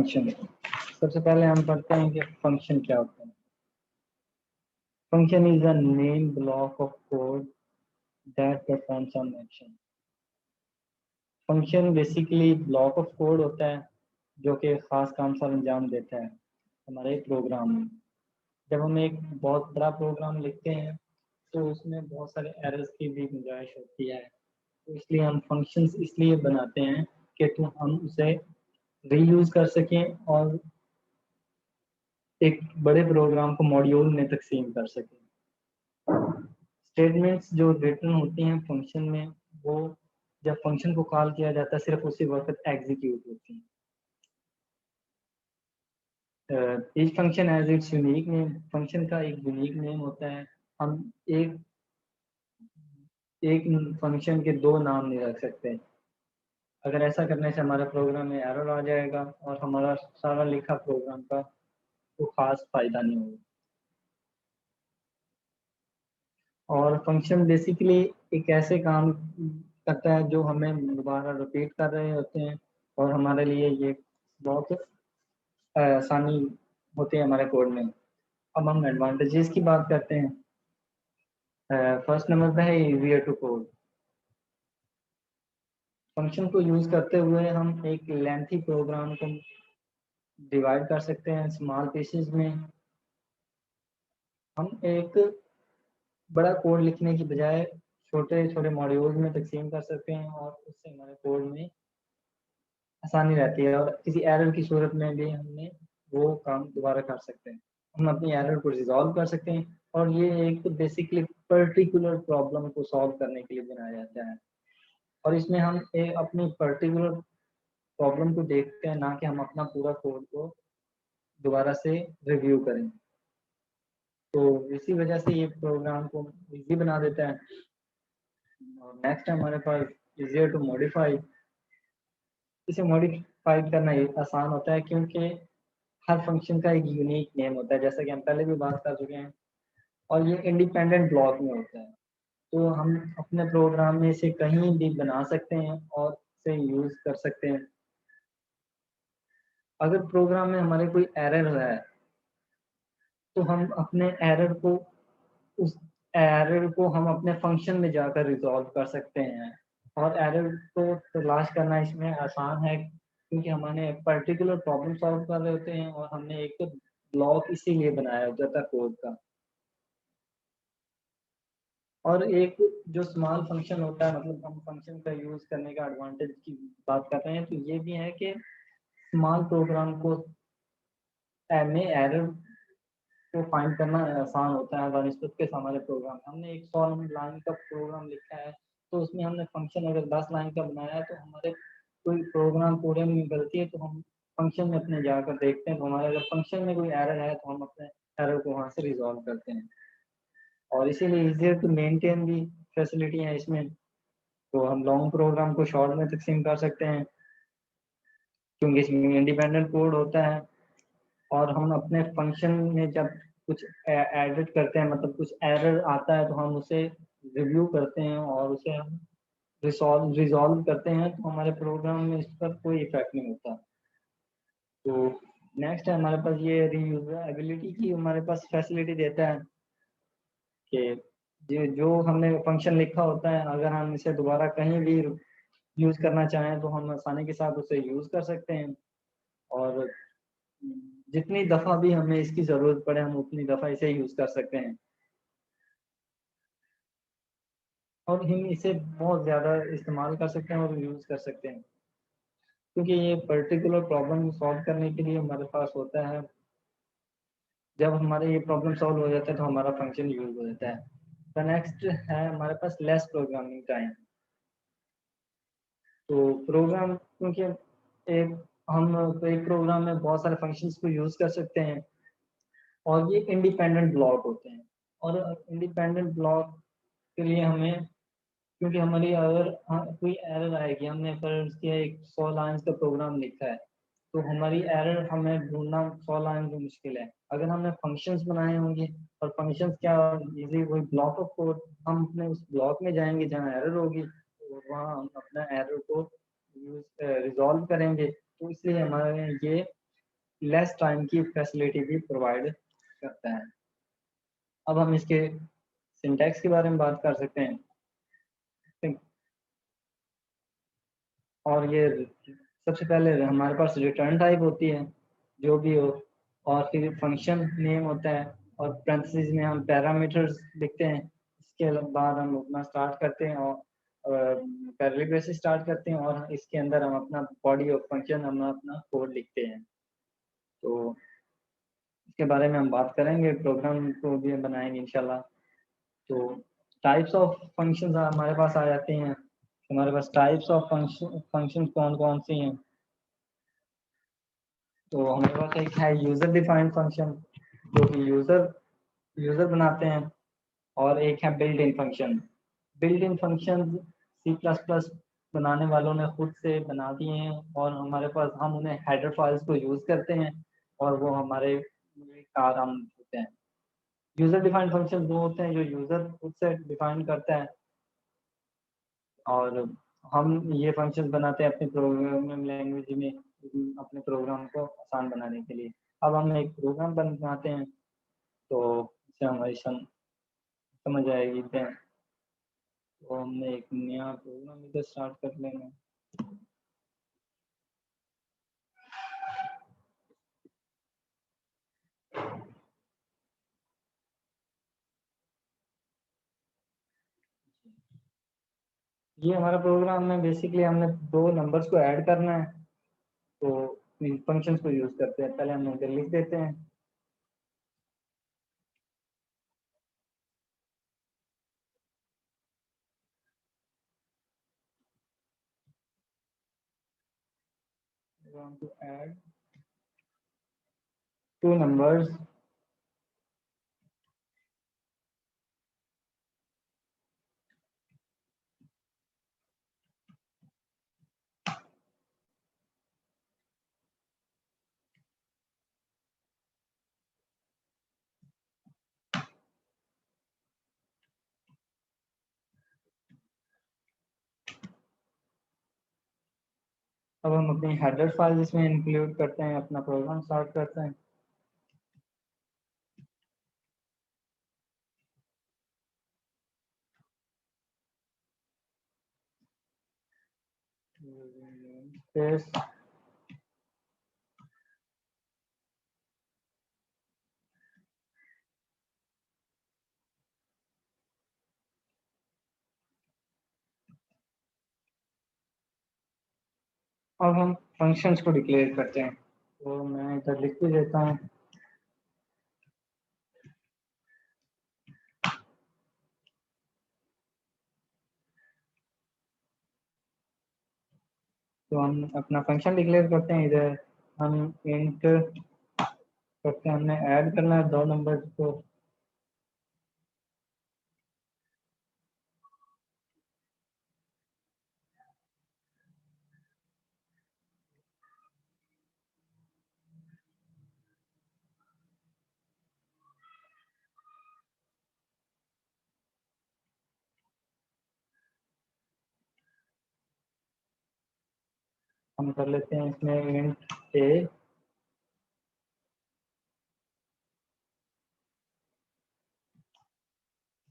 Function. सबसे पहले हम पढ़ते हैं कि फंक्शन क्या होता है। Function is a name block of code that perform some action. Function basically block of code होता है जो कि खास काम सर अंजाम देता है हमारे प्रोग्राम में। जब हम एक बहुत बड़ा प्रोग्राम लिखते हैं तो उसमें बहुत सारे एरर्स की भी गुंजाइश होती है, तो इसलिए हम फंक्शंस इसलिए बनाते हैं कि तो हम उसे रीयूज कर सकें और एक बड़े प्रोग्राम को मॉड्यूल में तकसीम कर सकें। स्टेटमेंट्स जो रिटर्न होती हैं फंक्शन में, वो जब फंक्शन को कॉल किया जाता है सिर्फ उसी वक्त एग्जीक्यूट होती हैं। Each function as its unique name. Function का एक यूनिक नेम होता है। हम एक एक फंक्शन के दो नाम नहीं रख सकते। अगर ऐसा करने से हमारे प्रोग्राम में एरर आ जाएगा और हमारा सारा लिखा प्रोग्राम का कोई खास फायदा नहीं होगा। और फंक्शन बेसिकली एक ऐसे काम करता है जो हमें दोबारा रिपीट कर रहे होते हैं और हमारे लिए ये बहुत आसानी होती है हमारे कोड में। अब हम एडवांटेजेस की बात करते हैं। फर्स्ट नंबर पे है इजियर टू कोड। फंक्शन को यूज करते हुए हम एक लेंथी प्रोग्राम को डिवाइड कर सकते हैं स्मॉल पीसेस में। हम एक बड़ा कोड लिखने की बजाय छोटे छोटे मॉड्यूल्स में तकसीम कर सकते हैं और उससे हमारे कोड में आसानी रहती है और किसी एरर की सूरत में भी हमने वो काम दोबारा कर सकते हैं। हम अपनी एरर को रिजॉल्व कर सकते हैं और ये एक बेसिकली पर्टिकुलर प्रॉब्लम को सॉल्व करने के लिए बनाया जाता है और इसमें हम अपनी पर्टिकुलर प्रॉब्लम को देखते हैं, ना कि हम अपना पूरा कोड को दोबारा से रिव्यू करें। तो इसी वजह से ये प्रोग्राम को इजी बना देता है। और नेक्स्ट है हमारे पास इजियर टू मॉडिफाई। इसे मॉडिफाई करना आसान होता है क्योंकि हर फंक्शन का एक यूनिक नेम होता है, जैसा कि हम पहले भी बात कर चुके हैं, और ये इंडिपेंडेंट ब्लॉक में होता है। तो हम अपने प्रोग्राम में इसे कहीं भी बना सकते हैं और इसे यूज कर सकते हैं। अगर प्रोग्राम में हमारे कोई एरर है तो हम अपने एरर को उस एरर को हम अपने फंक्शन में जाकर रिजॉल्व कर सकते हैं। और एरर को तलाश करना इसमें आसान है क्योंकि हमने पर्टिकुलर प्रॉब्लम सॉल्व कर रहे होते हैं और हमने एक ब्लॉक इसीलिए बनाया होता था कोड का। और एक जो स्मॉल फंक्शन होता है, मतलब हम फंक्शन का यूज करने का एडवांटेज की बात कर रहे हैं, तो ये भी है कि स्मॉल प्रोग्राम को में एरर को फाइंड करना आसान होता है बनस्पत के हमारे प्रोग्राम। हमने एक 100 लाइन का प्रोग्राम लिखा है तो उसमें हमने फंक्शन अगर 10 लाइन का बनाया है तो हमारे कोई प्रोग्राम पूरे में गलती है तो हम फंक्शन में अपने जाकर देखते हैं, तो हमारे अगर फंक्शन में कोई एरर है तो हम अपने एरर को वहाँ से रिजॉल्व करते हैं। और इसीलिए इजियर टू मेंटेन भी फैसिलिटी है इसमें। तो हम लॉन्ग प्रोग्राम को शॉर्ट में तकसीम कर सकते हैं क्योंकि इसमें इंडिपेंडेंट कोड होता है। और हम अपने फंक्शन में जब कुछ एडिट करते हैं, मतलब कुछ एरर आता है, तो हम उसे रिव्यू करते हैं और उसे हम रिजॉल्व करते हैं, तो हमारे प्रोग्राम में इस पर कोई इफेक्ट नहीं होता। तो नेक्स्ट है हमारे पास ये रीयूजेबिलिटी की हमारे पास फैसिलिटी देता है कि जो हमने फंक्शन लिखा होता है अगर हम इसे दोबारा कहीं भी यूज करना चाहें तो हम आसानी के साथ उसे यूज कर सकते हैं। और जितनी दफा भी हमें इसकी जरूरत पड़े हम उतनी दफा इसे यूज कर सकते हैं और हम इसे बहुत ज्यादा इस्तेमाल कर सकते हैं और यूज कर सकते हैं क्योंकि ये पर्टिकुलर प्रॉब्लम सॉल्व करने के लिए हमारे पास होता है। जब हमारे ये प्रॉब्लम सॉल्व हो जाता है तो हमारा फंक्शन यूज हो जाता है। तो नेक्स्ट है हमारे पास लेस प्रोग्रामिंग टाइम। तो प्रोग्राम क्योंकि एक हम तो एक प्रोग्राम में बहुत सारे फंक्शंस को यूज कर सकते हैं और ये इंडिपेंडेंट ब्लॉक होते हैं। और इंडिपेंडेंट ब्लॉक के लिए हमें, क्योंकि हमारी अगर कोई एरर आएगी, हमने फर्ज किया एक 100 लाइन्स का प्रोग्राम लिखा है तो हमारी एरर हमें ढूंढना 100 लाइन में मुश्किल है। अगर हमने फंक्शंस बनाए होंगे और फंक्शंस क्या इजी वही ब्लॉक ऑफ कोड, हम अपने उस ब्लॉक में जाएंगे जहाँ एरर होगी तो वहाँ हम अपना एरर को यूज रिजॉल्व करेंगे। तो इसलिए हमारे ये लेस टाइम की फैसिलिटी भी प्रोवाइड करता है। अब हम इसके सिंटैक्स के बारे में बात कर सकते हैं। और ये सबसे पहले हमारे पास रिटर्न टाइप होती है, जो भी हो, और फिर फंक्शन नेम होता है, और पैरेंथेसिस में हम पैरामीटर्स लिखते हैं। इसके बाद हम अपना स्टार्ट करते हैं, और पैरेलल ब्रेसेस स्टार्ट करते हैं, और इसके अंदर हम अपना बॉडी ऑफ फंक्शन, हम अपना कोड लिखते हैं। तो इसके बारे में हम बात करेंगे, प्रोग्राम को भी हम बनाएंगे इंशाल्लाह। तो टाइप्स ऑफ फंक्शंस हमारे पास आ जाते हैं। हमारे पास टाइप्स ऑफ फंक्शन कौन कौन सी हैं? तो हमारे पास एक है यूजर डिफाइंड फंक्शन, जो कि यूजर बनाते हैं, और एक है built in function. Built in function C plus plus बनाने वालों ने खुद से बना दिए हैं, और हमारे पास हम उन्हें हेडर फाइल्स को यूज करते हैं, और वो हमारे काम होते हैं। यूजर डिफाइंड फंक्शन वो होते हैं जो यूजर खुद से डिफाइन करता है, और हम ये फंक्शन बनाते हैं अपने प्रोग्रामिंग लैंग्वेज में, अपने प्रोग्राम को आसान बनाने के लिए। अब हम एक प्रोग्राम बनाते हैं, तो इससे हमारी समझ आएगी। तो हमने एक नया प्रोग्राम इधर स्टार्ट कर लेना। ये हमारा प्रोग्राम में बेसिकली हमने दो नंबर्स को ऐड करना है, तो इन फंक्शंस को यूज करते हैं। पहले हम इधर लिख देते हैं। टू ऐड टू नंबर्स, अब हम अपनी हेडर फाइल इसमें इंक्लूड करते हैं, अपना प्रोग्राम स्टार्ट करते हैं। फिर अब हम फंक्शंस को डिक्लेयर करते हैं, तो मैं इधर लिख भी देता हूँ। तो हम अपना फंक्शन डिक्लेयर करते हैं। इधर हम इंट करते हैं, हमने ऐड करना है दो नंबर को। हम कर लेते हैं इसमें इंट ए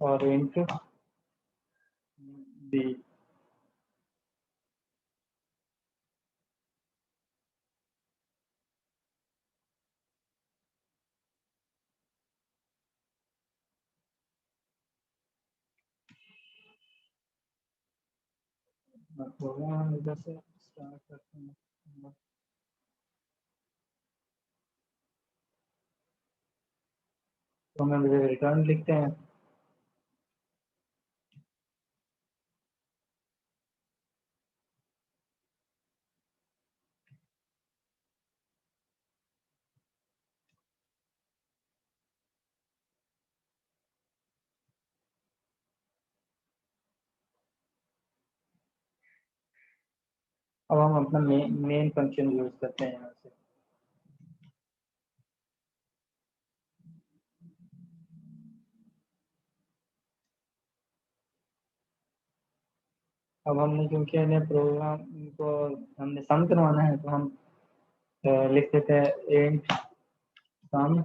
और इंट बी। प्रोग्राम इधर से स्टार्ट करते हैं, तो हम मुझे रिटर्न लिखते हैं। अब हम अपना मेन फंक्शन यूज करते हैं यहाँ से। अब हमने क्योंकि इन्हें प्रोग्राम को हमने सम करवाना है, तो हम लिख देते हैं int sum।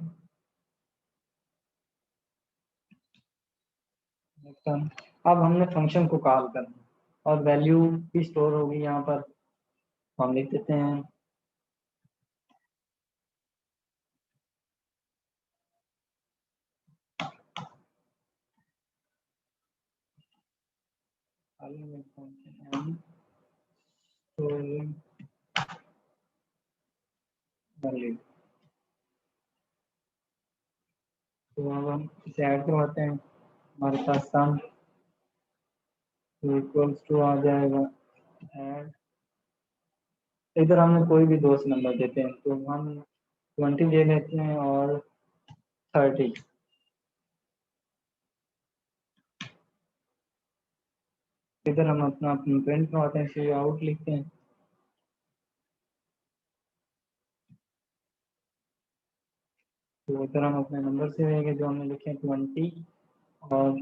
अब हमने फंक्शन को कॉल करना और वैल्यू भी स्टोर होगी यहाँ पर, हम लिख देते हैं वैल्यू। तो अब हम इसे ऐड करवाते हैं, हमारे पास सम इक्वल्स टू आ जाएगा ऐड। इधर हमने कोई भी दो नंबर देते हैं, तो हम 20 ले लेते हैं और 30। इधर हम अपना प्रिंट करवाते हैं, सी आउट लिखते हैं। तो इधर हम अपने नंबर से रहेंगे जो हमने लिखे हैं 20 और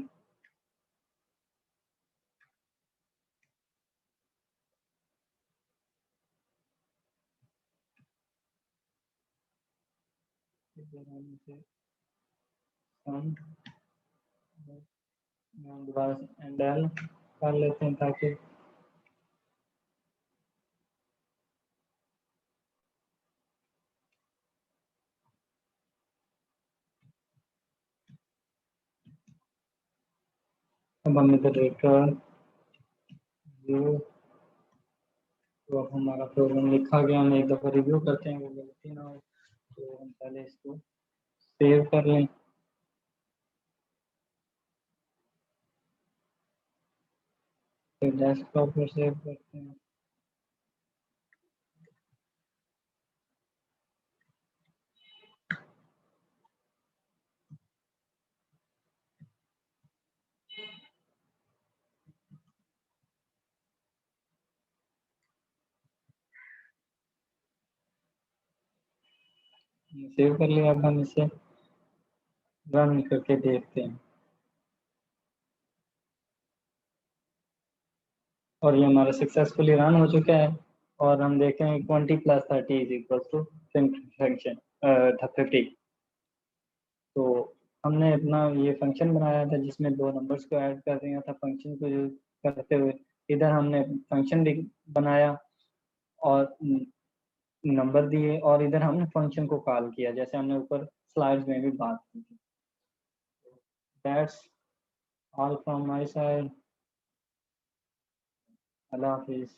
इधर हम इसे सम दोबारा से एंड एल कर लेते हैं ताकि अब हम इधर रिटर्न व्यू। तो अब हमारा प्रोग्राम लिखा गया, हम एक दफ़ा रिव्यू करते हैं वो गलती ना हो। तो हम पहले इसको सेव कर लें। फिर डेस्कटॉप पर सेव करते हैं। सेव कर लिया, अब हम इसे रन करके देखते हैं और ये हमारा सक्सेसफुली रन हो चुका है। और हम देखें 20 + 30 इज इक्वल टू फंक्शन 50। तो हमने अपना ये फंक्शन बनाया था जिसमें दो नंबर्स को ऐड कर दिया था फंक्शन को यूज करते हुए। इधर हमने फंक्शन भी बनाया और नंबर दिए और इधर हमने फंक्शन को कॉल किया जैसे हमने ऊपर स्लाइड्स में भी बात की थी। That's all from my side. Allah Hafiz.